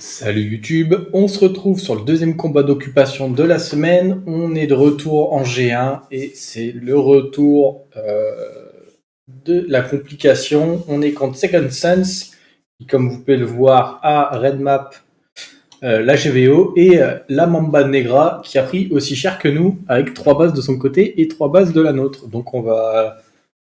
Salut YouTube, on se retrouve sur le deuxième combat d'occupation de la semaine. On est de retour en G1 et c'est le retour de la complication. On est contre Second Sons, qui comme vous pouvez le voir a Red Map, la GVO et la Mamba Negra qui a pris aussi cher que nous avec 3 bases de son côté et 3 bases de la nôtre. Donc on va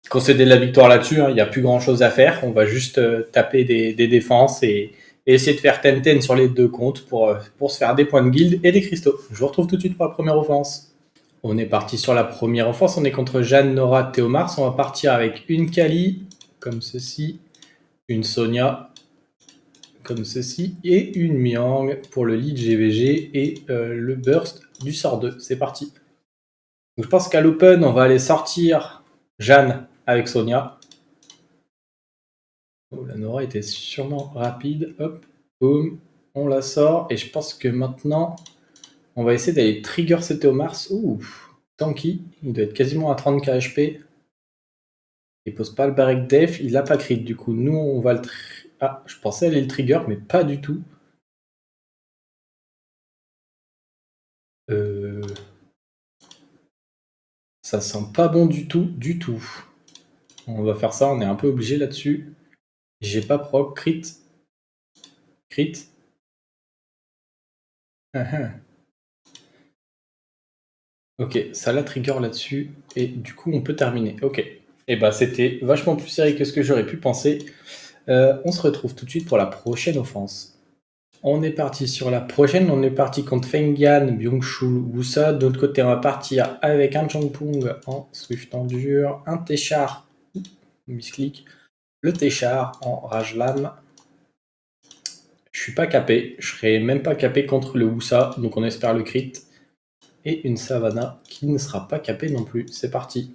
concéder la victoire là-dessus, il n'y a plus grand chose à faire. On va juste taper des défenses et essayer de faire 10-10 sur les deux comptes pour se faire des points de guild et des cristaux. Je vous retrouve tout de suite pour la première offense. On est parti sur la première offense. On est contre Jeanne, Nora, Théomars. On va partir avec une Kali, comme ceci, une Sonia, comme ceci, et une Miang pour le lead GVG et le burst du sort 2. C'est parti. Donc, je pense qu'à l'open, on va aller sortir Jeanne avec Sonia. Oh, la Nora était sûrement rapide. Hop, boum, on la sort. Et je pense que maintenant, on va essayer d'aller trigger ce Théomars. Ouh, tanky. Il doit être quasiment à 30 HP. Il pose pas le break def. Il a pas crit. Du coup, nous, on va le... Ah, je pensais aller le trigger, mais pas du tout. Ça sent pas bon du tout, du tout. On va faire ça, on est un peu obligé là-dessus. J'ai pas proc, crit. Crit. Ok, ça la trigger là-dessus, et du coup on peut terminer. Ok, et bah c'était vachement plus serré que ce que j'aurais pu penser. On se retrouve tout de suite pour la prochaine offense. On est parti sur la prochaine, on est parti contre Fengyan, Byung-Chul, Wusa. De l'autre côté, on va partir avec un Changpung en Swift Endure, un Téchar, misclick, le Téchar en Rage Lame. Je suis pas capé, je serai même pas capé contre le Wusa, donc on espère le crit. Et une Savannah qui ne sera pas capée non plus. C'est parti.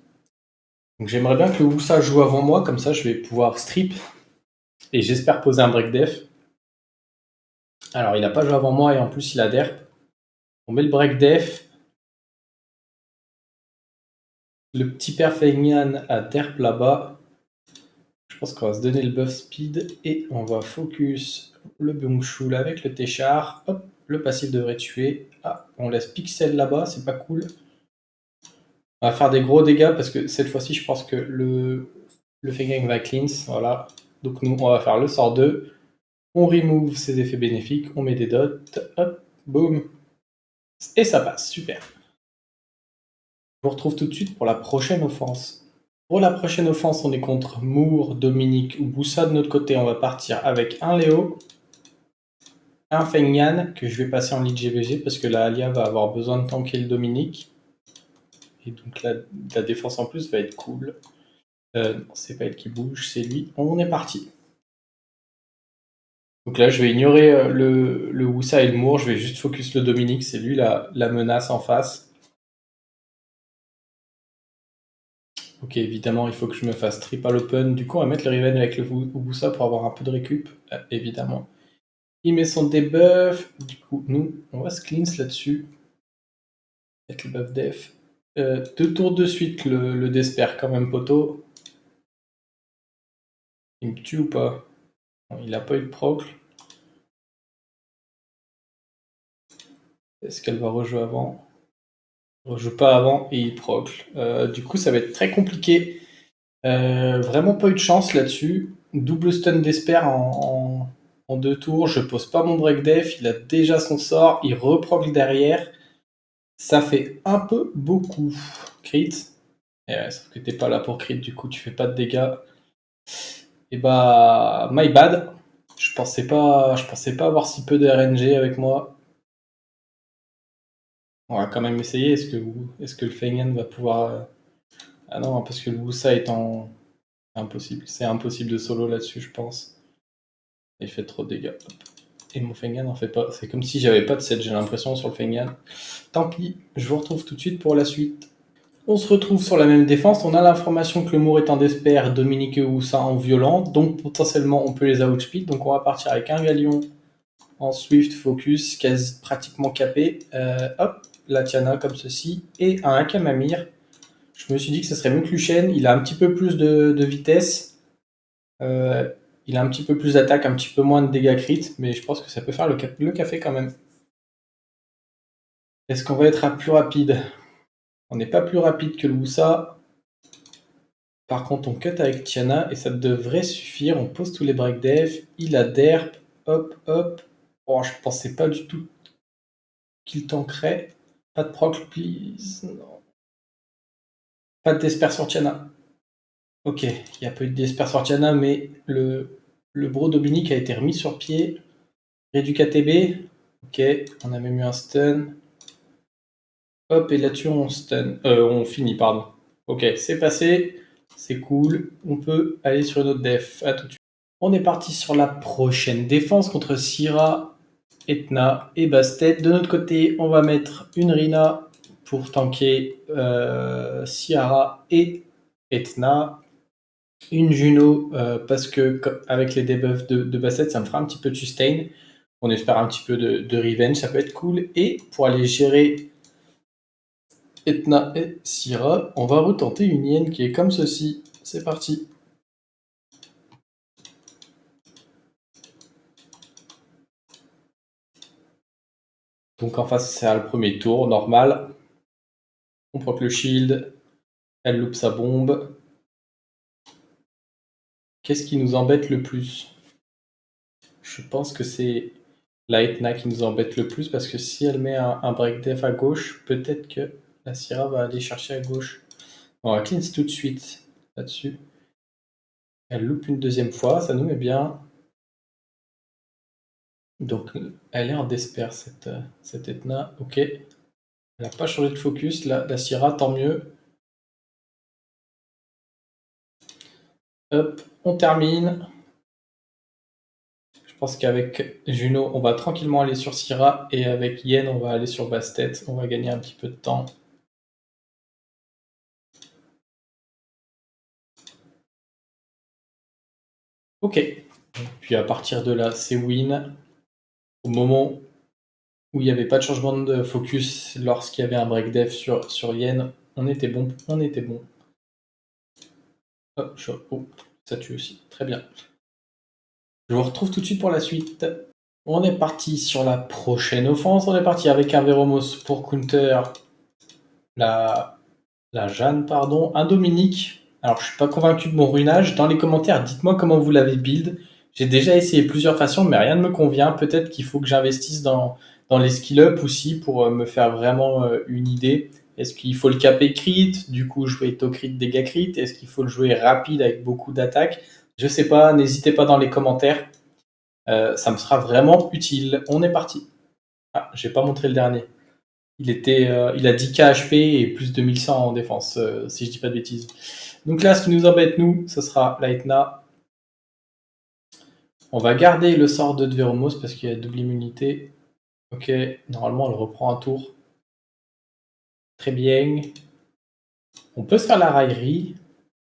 Donc j'aimerais bien que le Wusa joue avant moi, comme ça je vais pouvoir strip. Et j'espère poser un break def. Alors il n'a pas joué avant moi et en plus il a derp. On met le break def. Le petit père Feignan a derp là-bas. Je pense qu'on va se donner le buff speed. Et on va focus le Byung-Chul avec le Téchar. Hop, le passif devrait tuer. Ah, on laisse Pixel là-bas, c'est pas cool. On va faire des gros dégâts parce que cette fois-ci, je pense que le Feignan va cleanse. Voilà. Donc nous, on va faire le sort 2. On remove ses effets bénéfiques. On met des dots. Hop, boum. Et ça passe. Super. Je vous retrouve tout de suite pour la prochaine offense. Pour la prochaine offense, on est contre Moore, Dominique ou Boussa. De notre côté, on va partir avec un Léo, un Feignan que je vais passer en lead GVG parce que la Alia va avoir besoin de tanker le Dominique. Et donc la défense en plus va être cool. Non, c'est pas elle qui bouge, c'est lui. On est parti. Donc là, je vais ignorer le Wusa et le Moore, je vais juste focus le Dominique, c'est lui la menace en face. Ok, évidemment, il faut que je me fasse trip à l'open. Du coup, on va mettre le Riven avec le Wusa pour avoir un peu de récup, évidemment. Il met son debuff. Du coup, nous, on va se cleanse là-dessus. Avec le buff def. 2 tours de suite, le Desper quand même, poteau. Il me tue ou pas? Non, il a pas eu de procle. Est-ce qu'elle va rejouer avant? Rejoue pas avant et il procle. Du coup, ça va être très compliqué. Vraiment pas eu de chance là-dessus. Double stun Desper en 2 tours. Je pose pas mon break def. Il a déjà son sort. Il reprocle derrière. Ça fait un peu beaucoup. Crit. Et ouais, sauf que t'es pas là pour crit, du coup tu fais pas de dégâts. Et bah, my bad. Je pensais pas avoir si peu de RNG avec moi. On va quand même essayer. Est-ce que le Feignan va pouvoir... Ah non, parce que le Wusa est en... Impossible. C'est impossible de solo là-dessus, je pense. Il fait trop de dégâts. Et mon Feignan en fait pas. C'est comme si j'avais pas de set, j'ai l'impression, sur le Feignan. Tant pis, je vous retrouve tout de suite pour la suite. On se retrouve sur la même défense. On a l'information que le Moore est en Desper, Dominique et Wusa en violent. Donc potentiellement on peut les outspeed. Donc on va partir avec un Galion en Swift Focus, quasi pratiquement capé. Hop, la Tiana comme ceci. Et un Akamamir. Je me suis dit que ce serait mieux que Luchen. Il a un petit peu plus de vitesse. Il a un petit peu plus d'attaque, un petit peu moins de dégâts crit, mais je pense que ça peut faire le café quand même. Est-ce qu'on va être plus rapide? On n'est pas plus rapide que le Wusa. Par contre, on cut avec Tiana et ça devrait suffire. On pose tous les break def. Il a derp. Hop, hop. Oh, je pensais pas du tout qu'il tankerait. Pas de proc, please. Non. Pas de desper sur Tiana. Ok, il n'y a pas eu de desper sur Tiana, mais le bro Dominique a été remis sur pied. Réduit KTB. Ok, on a même eu un stun. Hop, et là-dessus, on stun. On finit, pardon. Ok, c'est passé. C'est cool. On peut aller sur une autre def. À tout de suite. On est parti sur la prochaine défense contre Syra, Etna et Bastet. De notre côté, on va mettre une Rina pour tanker Syra et Etna. Une Juno parce que avec les debuffs de Bastet, ça me fera un petit peu de sustain. On espère un petit peu de revenge, ça peut être cool. Et pour aller gérer Etna et Syra, on va retenter une hyène qui est comme ceci. C'est parti. Donc en face, c'est le premier tour, normal. On proc le shield. Elle loupe sa bombe. Qu'est-ce qui nous embête le plus? Je pense que c'est la Etna qui nous embête le plus parce que si elle met un break def à gauche, peut-être que la Syra va aller chercher à gauche. On va cleanse tout de suite là-dessus. Elle loupe une deuxième fois, ça nous met bien. Donc elle est en despair cette Etna. Ok. Elle n'a pas changé de focus. La Syra, tant mieux. Hop, on termine. Je pense qu'avec Juno, on va tranquillement aller sur Syra et avec Yen, on va aller sur Bastet. On va gagner un petit peu de temps. Ok. Puis à partir de là, c'est win. Au moment où il n'y avait pas de changement de focus, lorsqu'il y avait un break def sur Yen, on était bon. On était bon. Hop, oh, ça tue aussi. Très bien. Je vous retrouve tout de suite pour la suite. On est parti sur la prochaine offense. On est parti avec un Veromos pour counter la Jeanne, pardon. Un Dominique. Alors, je suis pas convaincu de mon runage. Dans les commentaires, dites-moi comment vous l'avez build. J'ai déjà essayé plusieurs façons, mais rien ne me convient. Peut-être qu'il faut que j'investisse dans les skill-up aussi pour me faire vraiment une idée. Est-ce qu'il faut le caper crit, du coup jouer taux crit, dégâts crit? Est-ce qu'il faut le jouer rapide avec beaucoup d'attaques? Je sais pas, n'hésitez pas dans les commentaires. Ça me sera vraiment utile. On est parti. Ah, j'ai pas montré le dernier. Il a 10k HP et plus de 1100 en défense, si je dis pas de bêtises. Donc là, ce qui nous embête, nous, ce sera la Etna. On va garder le sort de Dveromos parce qu'il y a double immunité. Ok, normalement, elle reprend un tour. Très bien. On peut se faire la raillerie.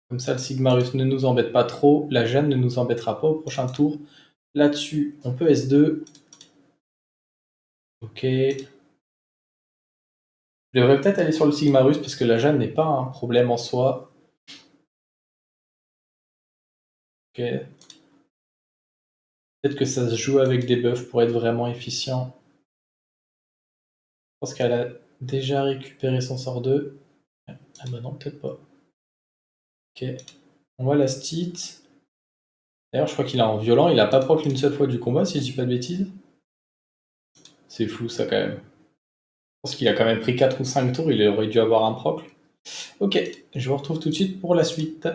Comme ça, le Sigmarus ne nous embête pas trop. La Jeanne ne nous embêtera pas au prochain tour. Là-dessus, on peut S2. Ok. Je devrais peut-être aller sur le Sigmarus parce que la Jeanne n'est pas un problème en soi. Ok. Peut-être que ça se joue avec des buffs pour être vraiment efficient. Je pense qu'elle a déjà récupéré son sort 2. Ah bah non, peut-être pas. Ok. On voit la stit. D'ailleurs, je crois qu'il est en violent. Il a pas proc une seule fois du combat, si je dis pas de bêtises. C'est fou, ça, quand même. Je pense qu'il a quand même pris 4 ou 5 tours. Il aurait dû avoir un proc. Ok, je vous retrouve tout de suite pour la suite.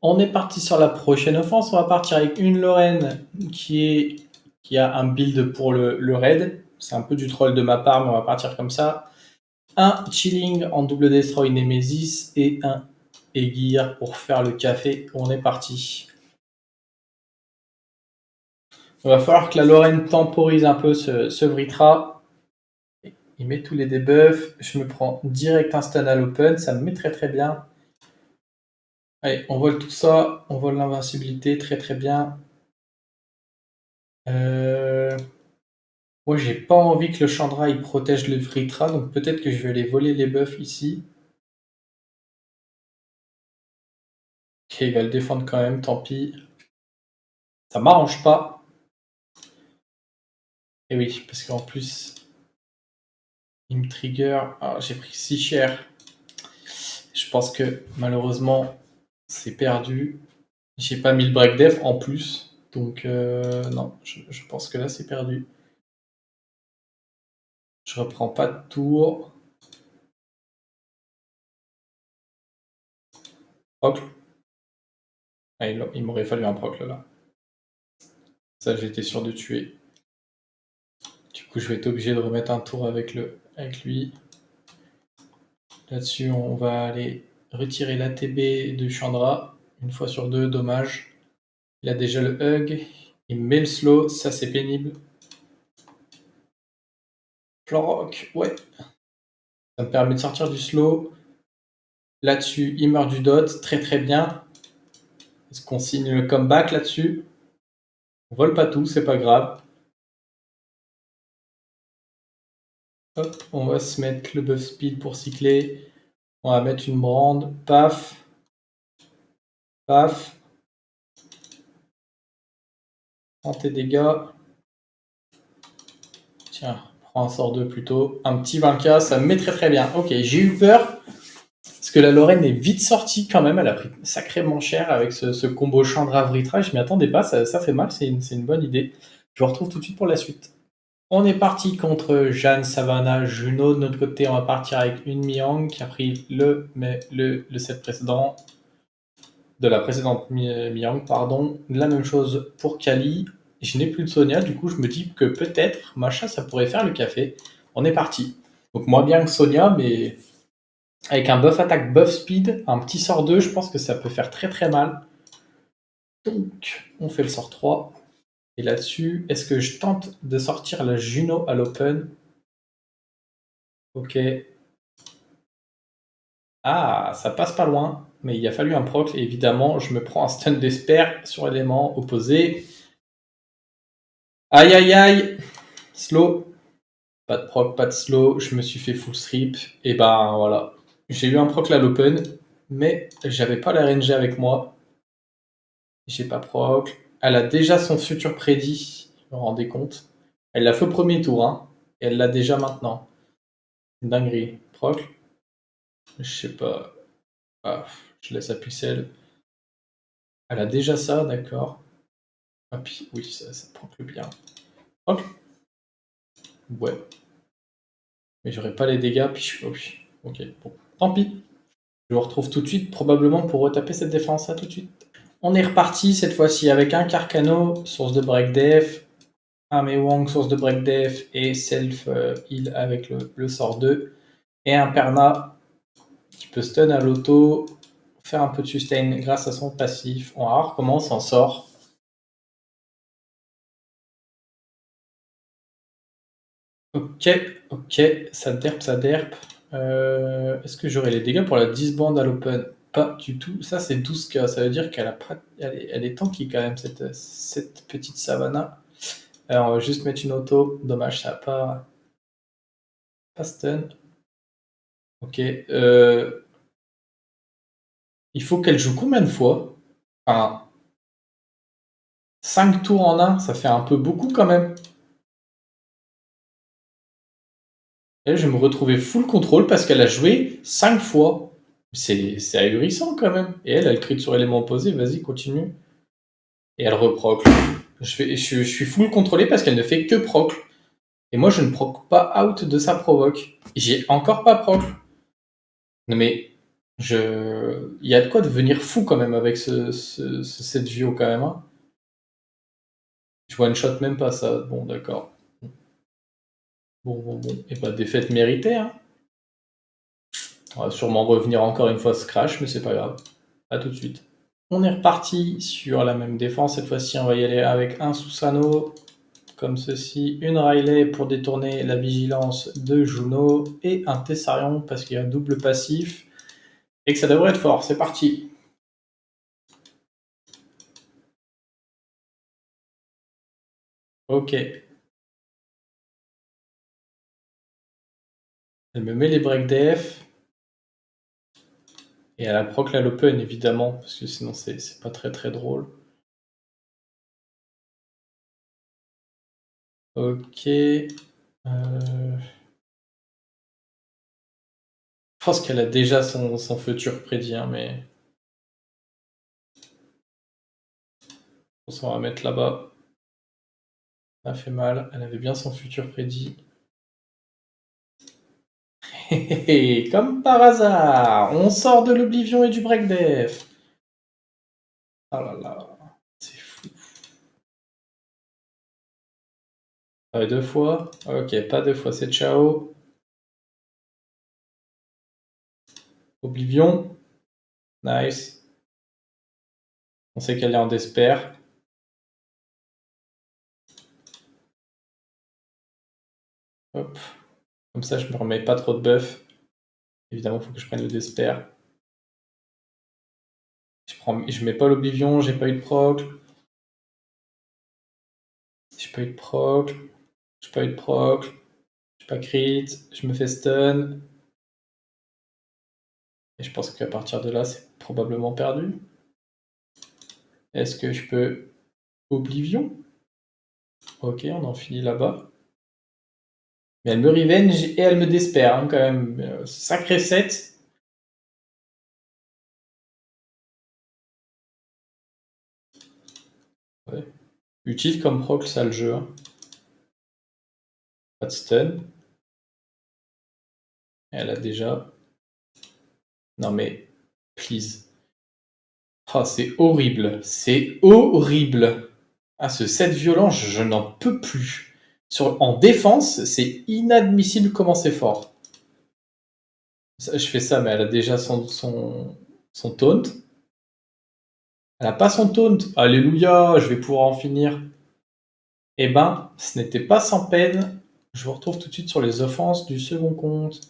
On est parti sur la prochaine offense. On va partir avec une Lorraine qui a un build pour le raid. C'est un peu du troll de ma part, mais on va partir comme ça. Un Chilling en double destroy Nemesis et un Aegir pour faire le café. On est parti. Il va falloir que la Lorraine temporise un peu ce Vritra. Il met tous les debuffs. Je me prends direct un stun à l'open. Ça me met très très bien. Allez, on vole tout ça. On vole l'invincibilité. Très très bien. Moi, j'ai pas envie que le Chandra il protège le Vritra. Donc peut-être que je vais aller voler les buffs ici. Ok, il va le défendre quand même. Tant pis. Ça m'arrange pas. Et oui, parce qu'en plus, il me trigger. Ah, j'ai pris si cher. Je pense que malheureusement, c'est perdu. J'ai pas mis le break def en plus. Donc non, je pense que là, c'est perdu. Je reprends pas de tour. Procle. Ah, il m'aurait fallu un procle là. Ça, j'étais sûr de tuer. Du coup, je vais être obligé de remettre un tour avec lui. Là-dessus, on va aller retirer l'ATB de Chandra. Une fois sur deux, dommage. Il a déjà le hug. Il met le slow, ça c'est pénible. Cloroc, ouais. Ça me permet de sortir du slow. Là-dessus, il meurt du dot, très très bien. Est-ce qu'on signe le comeback là-dessus? On vole pas tout, c'est pas grave. Hop, on va se mettre le buff speed pour cycler. On va mettre une brande. Paf. Paf. Prends tes dégâts. Tiens, prends un sort 2 plutôt. Un petit 20k, ça me met très très bien. Ok, j'ai eu peur. Parce que la Lorraine est vite sortie quand même. Elle a pris sacrément cher avec ce combo Chandra Vritra. Je m'y attendais pas. Ça fait mal. C'est une bonne idée. Je vous retrouve tout de suite pour la suite. On est parti contre Jeanne, Savannah, Juno. De notre côté, on va partir avec une Miang qui a pris le set précédent de la précédente Miang, pardon. La même chose pour Kali. Je n'ai plus de Sonia, du coup, je me dis que peut-être Macha, ça pourrait faire le café. On est parti. Donc, moins bien que Sonia, mais avec un buff attaque, buff speed, un petit sort 2, je pense que ça peut faire très très mal. Donc, on fait le sort 3. Et là-dessus, est-ce que je tente de sortir la Juno à l'open? Ok. Ah, ça passe pas loin, mais il a fallu un proc. Et évidemment, je me prends un stun d'Esper sur l'élément opposé. Aïe aïe aïe. Slow. Pas de proc, pas de slow. Je me suis fait full strip. Et ben voilà. J'ai eu un proc là à l'open, mais j'avais pas la RNG avec moi. J'ai pas proc. Elle a déjà son futur prédit. Vous vous rendez compte? Elle l'a fait au premier tour, hein. Et elle l'a déjà maintenant. Une dinguerie. Proc. Je sais pas. Ah, je laisse à pucelle. Elle a déjà ça, d'accord. Ah puis oui, ça proc le bien. Proc. Ouais. Mais j'aurais pas les dégâts, puis oh, puis. Ok, bon. Tant pis. Je vous retrouve tout de suite, probablement pour retaper cette défense. À tout de suite. On est reparti cette fois-ci avec un Carcano, source de break def, un Mewang, source de break def et self heal avec le sort 2, et un Perna qui peut stun à l'auto, faire un peu de sustain grâce à son passif. On va voir comment on s'en sort. Ok, ok, ça derp, ça derp. Est-ce que j'aurai les dégâts pour la disband à l'open? Pas du tout. Ça, c'est 12k. Ça veut dire qu'elle elle est tanky quand même, cette petite Savannah. Alors, on va juste mettre une auto. Dommage, ça n'a pas stun. Ok. Il faut qu'elle joue combien de fois? Enfin, 5 tours en un, ça fait un peu beaucoup quand même. Et je vais me retrouver full contrôle parce qu'elle a joué 5 fois. C'est ahurissant quand même. Et elle crit sur élément opposé. Vas-y, continue. Et elle reproc. Je suis full contrôlé parce qu'elle ne fait que proc. Et moi, je ne proc pas out de sa provoque. J'ai encore pas proc. Non mais, il y a de quoi devenir fou quand même avec cette Vio quand même. Hein. Je one shot même pas ça. Bon, d'accord. Bon. Et bah, défaite méritée. Hein. On va sûrement revenir encore une fois ce crash, mais c'est pas grave. A tout de suite. On est reparti sur la même défense. Cette fois-ci, on va y aller avec un Susano, comme ceci, une Riley pour détourner la vigilance de Juno, et un Tessarion parce qu'il y a un double passif, et que ça devrait être fort. C'est parti. Ok. Elle me met les breaks def. Et elle a proc la l'open, évidemment, parce que sinon c'est pas très très drôle. Ok. Je pense qu'elle a déjà son futur prédit, hein, mais on va mettre là-bas. Ça fait mal. Elle avait bien son futur prédit. Comme par hasard, on sort de l'oblivion et du breakdef. Oh là là, c'est fou. Ah, 2 fois. Ok, pas 2 fois, c'est ciao. Oblivion. Nice. On sait qu'elle est en despair. Hop. Comme ça, je me remets pas trop de buff. Évidemment, il faut que je prenne le despair. Je mets pas l'oblivion, j'ai pas eu de proc. J'ai pas eu de proc. J'ai pas eu de proc. J'ai pas crit. Je me fais stun. Et je pense qu'à partir de là, c'est probablement perdu. Est-ce que je peux Oblivion? Ok, on en finit là-bas. Mais elle me revenge et elle me despère, hein, quand même. Sacré set. Ouais. Utile comme proc, ça, le jeu. Hein. Pas de stun. Elle a déjà. Non mais, please. Ah, c'est horrible. C'est horrible. Ah, ce set violent, je n'en peux plus. En défense, c'est inadmissible comment c'est fort. Je fais ça, mais elle a déjà son taunt. Elle n'a pas son taunt. Alléluia, je vais pouvoir en finir. Eh ben, ce n'était pas sans peine. Je vous retrouve tout de suite sur les offenses du second compte.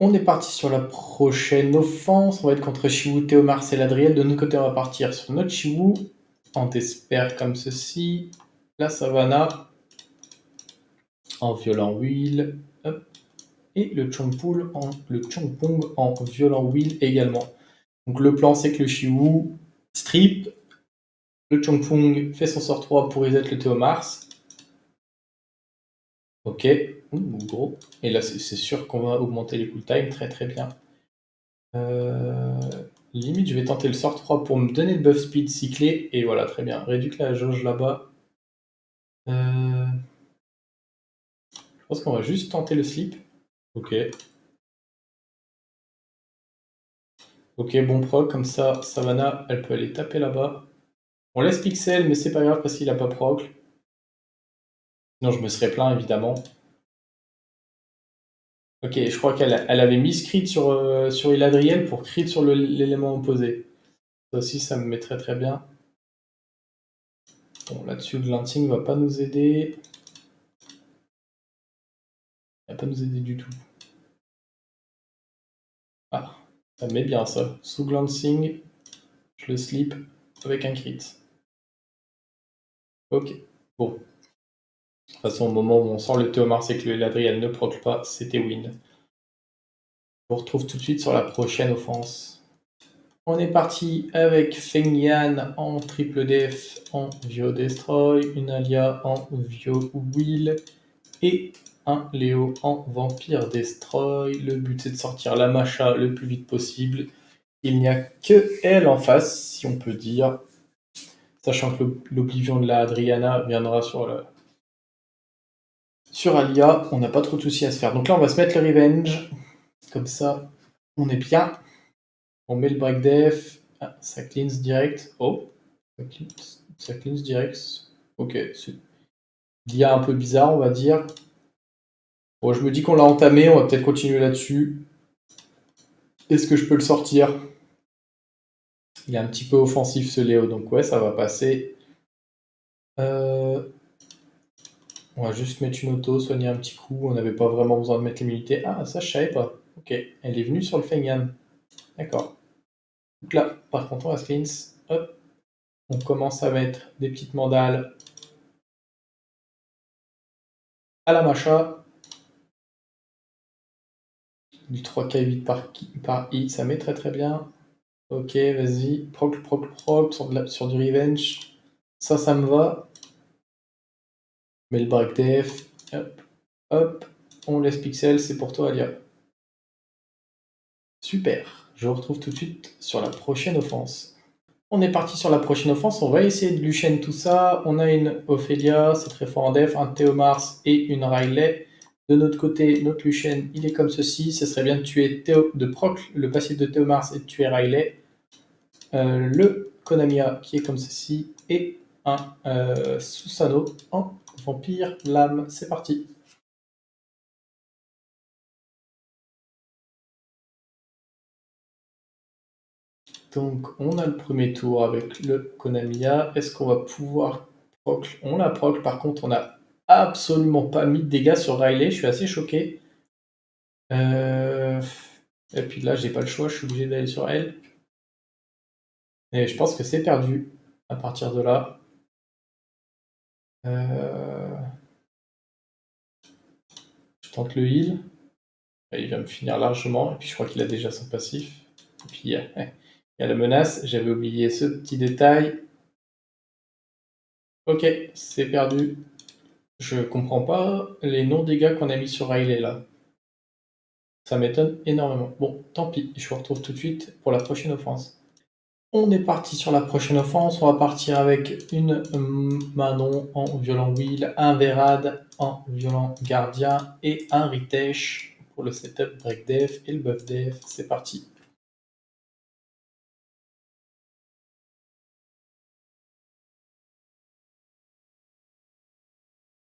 On est parti sur la prochaine offense. On va être contre Chiwu, Théomars et Ladriel. De notre côté, on va partir sur notre Chiwu. On t'espère comme ceci. La Savannah. En violent wheel. Hop. Et le Chongpong en violent wheel également. Donc le plan, c'est que le Chiwu strip. Le Chongpong fait son sort 3 pour reset le Théomars. Ok, gros. Et là, c'est sûr qu'on va augmenter les cooltime, très très bien. Limite, je vais tenter le sort 3 pour me donner le buff speed cyclé. Et voilà, très bien. Réduire la jauge là-bas. Je pense qu'on va juste tenter le slip. Ok. Ok, bon proc, comme ça, Savannah, elle peut aller taper là-bas. On laisse Pixel, mais c'est pas grave parce qu'il a pas proc. Sinon, je me serais plaint, évidemment. Ok, je crois qu'elle avait mis crit sur Eladriel pour crit sur l'élément opposé. Ça aussi, ça me met très très bien. Bon, là-dessus, le Lancing va pas nous aider. Il va pas nous aider du tout. Ah, ça me met bien ça. Sous Glancing, je le slip avec un crit. Ok, bon. De toute façon, au moment où on sort le Théomars et que l'Adriel ne proc pas, c'était win. On vous retrouve tout de suite sur la prochaine offense. On est parti avec Feng Yan en triple def en Vio Destroy, une Alia en Vio Wheel et un Léo en Vampire Destroy. Le but c'est de sortir la Macha le plus vite possible. Il n'y a que elle en face, si on peut dire. Sachant que l'Oblivion de la Adriana viendra sur Alia, on n'a pas trop de soucis à se faire. Donc là, on va se mettre le Revenge. Comme ça, on est bien. On met le break def. Ah, ça cleanse direct. Oh, ça cleanse direct. Ok, c'est l'IA un peu bizarre, on va dire. Bon, je me dis qu'on l'a entamé, on va peut-être continuer là-dessus. Est-ce que je peux le sortir? Il est un petit peu offensif ce Léo, donc ouais, ça va passer. On va juste mettre une auto, soigner un petit coup. On n'avait pas vraiment besoin de mettre l'immunité. Ah, ça, je savais pas. Ok, elle est venue sur le Fengan. D'accord. Donc là, par contre, on va se cleanse. Hop. On commence à mettre des petites mandales à la macha. Du 3K8 par hit, ça met très très bien. Ok, vas-y. Proc, proc, proc sur du revenge. Ça me va. Mais le break def, hop, hop, on laisse pixel, c'est pour toi, Alia. Super, je vous retrouve tout de suite sur la prochaine offense. On est parti sur la prochaine offense, on va essayer de Lucienne tout ça. On a une Ophelia, c'est très fort en def, un Théomars et une Riley. De notre côté, notre Lucienne, il est comme ceci. Ce serait bien de tuer de proc le passif de Théomars et de tuer Riley. Le Konamiya qui est comme ceci. Et un Susanoo en vampire lame. C'est parti. Donc, on a le premier tour avec le Konamiya. Est-ce qu'on va pouvoir proc? On la proc, par contre, on n'a absolument pas mis de dégâts sur Riley. Je suis assez choqué. Et puis là, j'ai pas le choix, je suis obligé d'aller sur elle. Et je pense que c'est perdu à partir de là. Je tente le heal. Il va me finir largement. Et puis je crois qu'il a déjà son passif. Et puis il y a la menace. J'avais oublié ce petit détail. Ok, c'est perdu. Je comprends pas les non-dégâts qu'on a mis sur Riley là. Ça m'étonne énormément. Bon, tant pis, je vous retrouve tout de suite pour la prochaine offense. On est parti sur la prochaine offense. On va partir avec une Manon en violent wheel, un Verad en violent gardien et un Ritesh pour le setup break def et le buff def. C'est parti.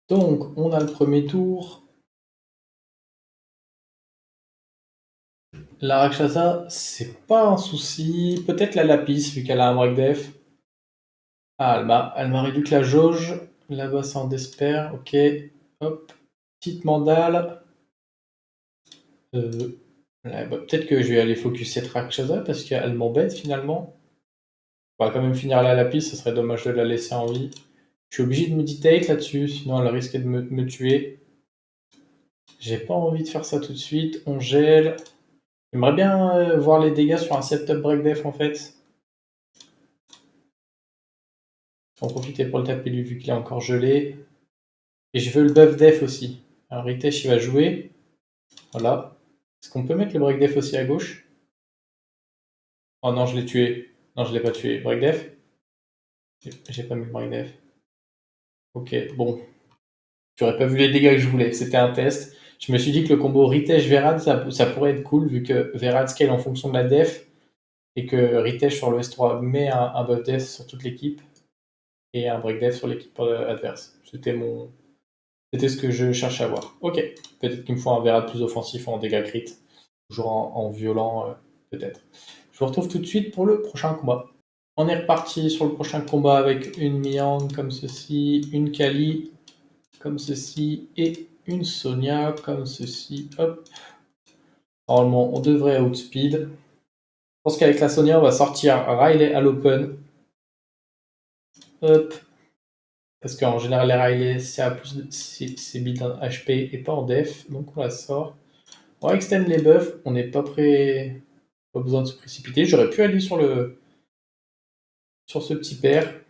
Donc, on a le premier tour. La Rakshasa, c'est pas un souci. Peut-être la Lapis, vu qu'elle a un break def. Ah, elle m'a réduit que la jauge. Là-bas, c'est en despair. Ok. Hop. Petite mandale. Euh, ouais, bah, peut-être que je vais aller focus cette Rakshasa parce qu'elle m'embête finalement. On va quand même finir la Lapis, ce serait dommage de la laisser en vie. Je suis obligé de meditate là-dessus, sinon elle risque de me tuer. J'ai pas envie de faire ça tout de suite. On gèle. J'aimerais bien voir les dégâts sur un setup break def en fait. Faut en profiter pour le taper lui vu qu'il est encore gelé. Et je veux le buff def aussi. Alors Ritesh il va jouer. Voilà. Est-ce qu'on peut mettre le break def aussi à gauche? Oh non, je l'ai tué. Non, je l'ai pas tué. Break def? J'ai pas mis le break def. Ok, bon. J'aurais pas vu les dégâts que je voulais. C'était un test. Je me suis dit que le combo Ritesh Verad, ça pourrait être cool vu que Verad scale en fonction de la def et que Ritesh sur le S3 met un buff def sur toute l'équipe et un break def sur l'équipe adverse. C'était ce que je cherchais à voir. Ok, peut-être qu'il me faut un Verad plus offensif en dégâts crit, toujours en violent, peut-être. Je vous retrouve tout de suite pour le prochain combat. On est reparti sur le prochain combat avec une Miang comme ceci, une Kali comme ceci et une Sonia comme ceci. Hop. Normalement, on devrait outspeed. Je pense qu'avec la Sonia, on va sortir Riley à l'open. Hop. Parce qu'en général, les Riley, c'est build en HP et pas en def. Donc on la sort. On va extend les buffs. On n'est pas prêt. Pas besoin de se précipiter. J'aurais pu aller sur ce petit pair.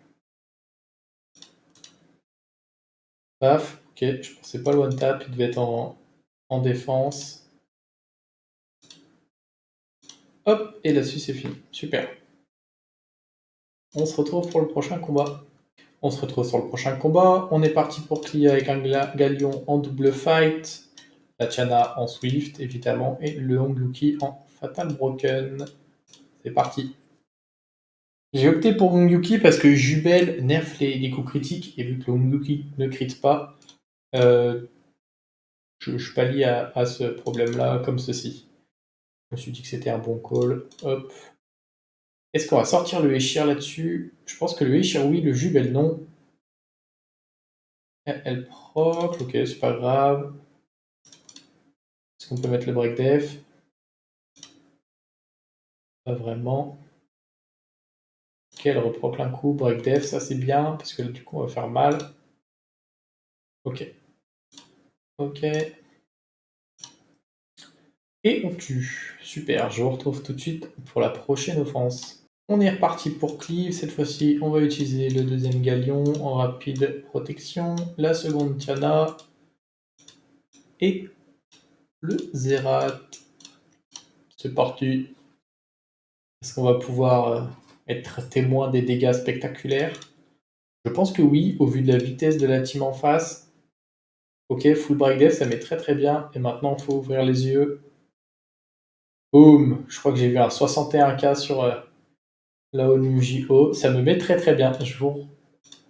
Paf. Ok, je pensais pas le one tap. Il devait être en défense. Hop, et là-dessus c'est fini. Super. On se retrouve pour le prochain combat. On se retrouve sur le prochain combat. On est parti pour clear avec un Galion en double fight, la Chana en Swift évidemment, et le Hongyuki en Fatal Broken. C'est parti. J'ai opté pour Hongyuki parce que Jubel nerf les coups critiques, et vu que le Hongyuki ne crit pas, je pallie à ce problème-là comme ceci. Je me suis dit que c'était un bon call. Hop. Est-ce qu'on va sortir le Eshir là-dessus? Je pense que le Eshir oui, le Jubel non. Elle proc, ok, c'est pas grave. Est-ce qu'on peut mettre le break def? Pas vraiment. Ok, elle reproc un coup, break def, ça c'est bien, parce que du coup on va faire mal. Ok. Ok. Et on tue. Super, je vous retrouve tout de suite pour la prochaine offense. On est reparti pour cleave. Cette fois-ci, on va utiliser le deuxième galion en rapide protection, la seconde Tiana et le Zerat. C'est parti. Est-ce qu'on va pouvoir être témoin des dégâts spectaculaires? Je pense que oui, au vu de la vitesse de la team en face. Ok, full break dev, ça met très très bien. Et maintenant, il faut ouvrir les yeux. Boum! Je crois que j'ai vu un 61K sur la ONU JO. Ça me met très très bien. Je vous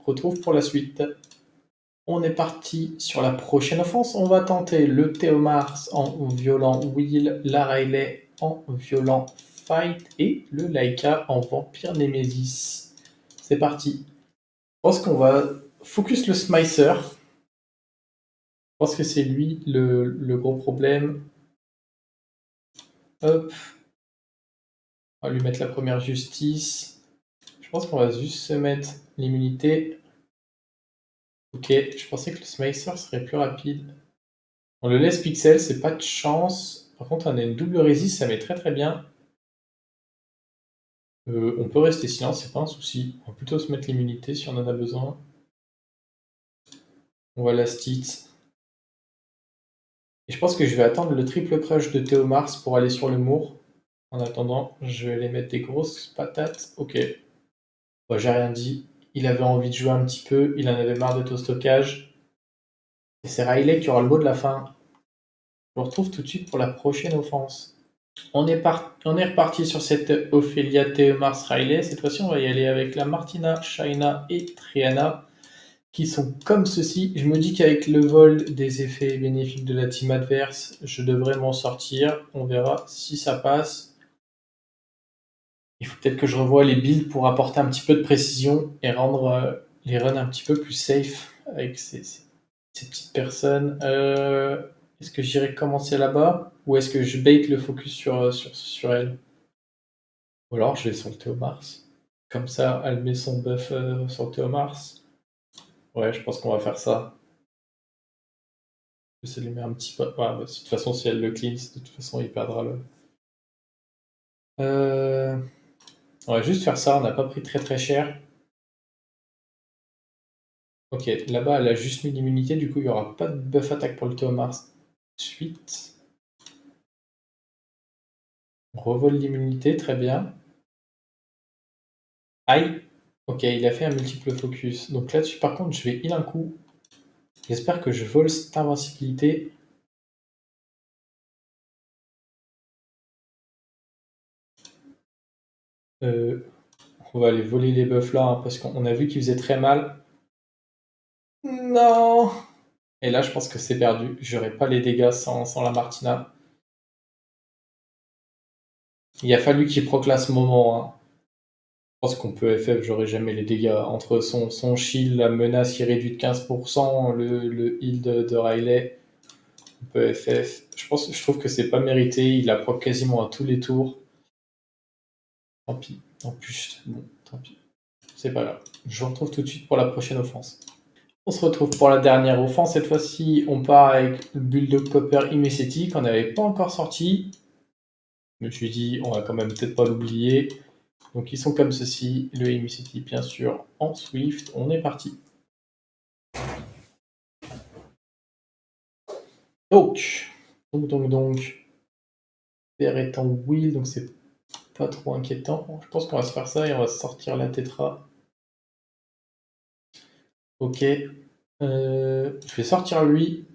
retrouve pour la suite. On est parti sur la prochaine offense. On va tenter le Théomars en violent Will, la Riley en violent Fight et le Laika en vampire Nemesis. C'est parti. Je pense qu'on va focus le Smicer. Je pense que c'est lui le gros problème. Hop. On va lui mettre la première justice. Je pense qu'on va juste se mettre l'immunité. Ok, je pensais que le Smicer serait plus rapide. On le laisse pixel, c'est pas de chance. Par contre, on a une double résist, ça met très très bien. On peut rester silence, c'est pas un souci. On va plutôt se mettre l'immunité si on en a besoin. On va last hit. Et je pense que je vais attendre le triple crush de Théomars pour aller sur le Moor. En attendant, je vais aller mettre des grosses patates. Ok. Bon, j'ai rien dit. Il avait envie de jouer un petit peu, il en avait marre d'être au stockage. Et c'est Riley qui aura le mot de la fin. Je vous retrouve tout de suite pour la prochaine offense. On est reparti sur cette Ophelia Théomars Riley. Cette fois-ci, on va y aller avec la Martina, Shaina et Triana, qui sont comme ceci. Je me dis qu'avec le vol des effets bénéfiques de la team adverse, je devrais m'en sortir. On verra si ça passe. Il faut peut-être que je revoie les builds pour apporter un petit peu de précision et rendre les runs un petit peu plus safe avec ces petites personnes. Est-ce que j'irai commencer là-bas ou est-ce que je bait le focus sur elle? Ou alors je vais sur le Théomars. Comme ça, elle met son buff sur le Théomars. Ouais, je pense qu'on va faire ça. Ça lui met un petit peu. Ouais, bah, de toute façon, si elle le cleanse, de toute façon, il perdra le. On va juste faire ça, on n'a pas pris très très cher. Ok, là-bas, elle a juste mis l'immunité, du coup, il n'y aura pas de buff attaque pour le Théomars. Ensuite, on revole l'immunité, très bien. Aïe! Ok, il a fait un multiple focus. Donc là-dessus, par contre, je vais heal un coup. J'espère que je vole cette invincibilité. On va aller voler les buffs là, hein, parce qu'on a vu qu'ils faisaient très mal. Non! Et là, je pense que c'est perdu. J'aurai pas les dégâts sans la Martina. Il a fallu qu'il proc là ce moment. Hein. Je pense qu'on peut FF, j'aurai jamais les dégâts. Entre son shield, la menace qui réduit de 15%, le heal de Riley, on peut FF. Je trouve que c'est pas mérité. Il a proc quasiment à tous les tours. Tant pis. En plus, bon, tant pis. C'est pas grave. Je vous retrouve tout de suite pour la prochaine offense. On se retrouve pour la dernière offense. Cette fois-ci, on part avec le Bulldog Copper Immécétique. On n'avait pas encore sorti. Je me suis dit, on va quand même peut-être pas l'oublier. Donc ils sont comme ceci. Le Immécétique, bien sûr, en Swift. On est parti. Donc. Père est en Will, donc c'est pas trop inquiétant. Je pense qu'on va se faire ça et on va sortir la Tetra. Ok. Je vais sortir lui.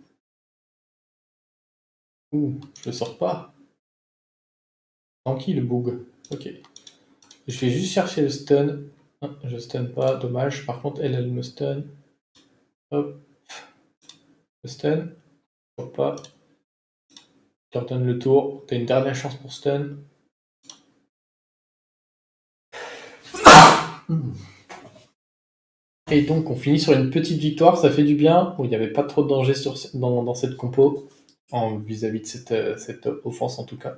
Ouh, je le sors pas. Tranquille, bug. Ok. Je vais juste chercher le stun. Ah, je stun pas, dommage. Par contre, elle me stun. Hop. Le stun. Je vois pas. Je leur donne le tour. T'as une dernière chance pour stun. Et donc, on finit sur une petite victoire. Ça fait du bien. Bon, il n'y avait pas trop de danger dans cette compo. Vis-à-vis de cette offense, en tout cas.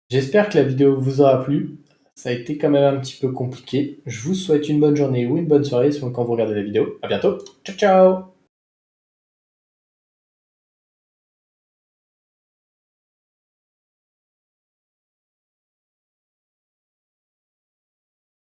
J'espère que la vidéo vous aura plu. Ça a été quand même un petit peu compliqué. Je vous souhaite une bonne journée ou une bonne soirée selon quand vous regardez la vidéo. À bientôt. Ciao, ciao!